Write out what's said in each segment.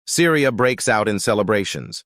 Syria breaks out in celebrations.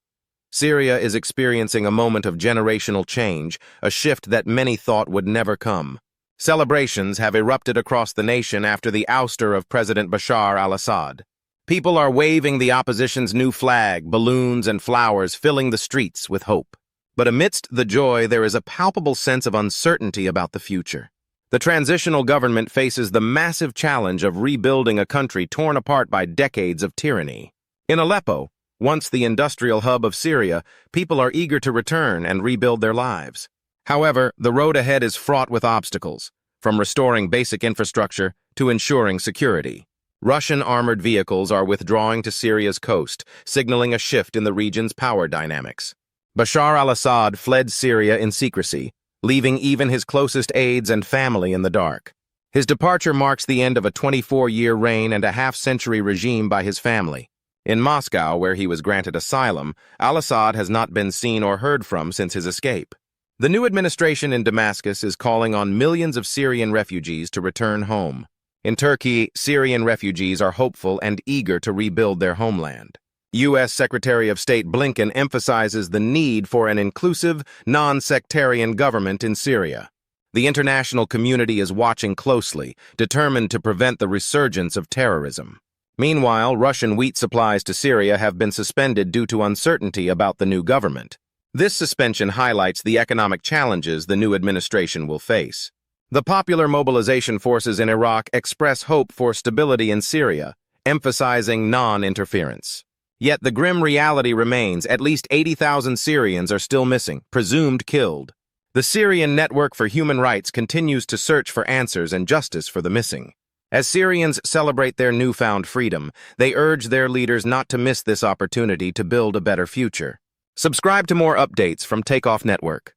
Syria is experiencing a moment of generational change, a shift that many thought would never come. Celebrations have erupted across the nation after the ouster of President Bashar al-Assad. People are waving the opposition's new flag, balloons and flowers filling the streets with hope. But amidst the joy, there is a palpable sense of uncertainty about the future. The transitional government faces the massive challenge of rebuilding a country torn apart by decades of tyranny. In Aleppo, once the industrial hub of Syria, people are eager to return and rebuild their lives. However, the road ahead is fraught with obstacles, from restoring basic infrastructure to ensuring security. Russian armored vehicles are withdrawing to Syria's coast, signaling a shift in the region's power dynamics. Bashar al-Assad fled Syria in secrecy, leaving even his closest aides and family in the dark. His departure marks the end of a 24-year reign and a half-century regime by his family. In Moscow, where he was granted asylum, al-Assad has not been seen or heard from since his escape. The new administration in Damascus is calling on millions of Syrian refugees to return home. In Turkey, Syrian refugees are hopeful and eager to rebuild their homeland. U.S. Secretary of State Blinken emphasizes the need for an inclusive, non-sectarian government in Syria. The international community is watching closely, determined to prevent the resurgence of terrorism. Meanwhile, Russian wheat supplies to Syria have been suspended due to uncertainty about the new government. This suspension highlights the economic challenges the new administration will face. The popular mobilization forces in Iraq express hope for stability in Syria, emphasizing non-interference. Yet the grim reality remains: at least 80,000 Syrians are still missing, presumed killed. The Syrian Network for Human Rights continues to search for answers and justice for the missing. As Syrians celebrate their newfound freedom, they urge their leaders not to miss this opportunity to build a better future. Subscribe to more updates from Takeoff Network.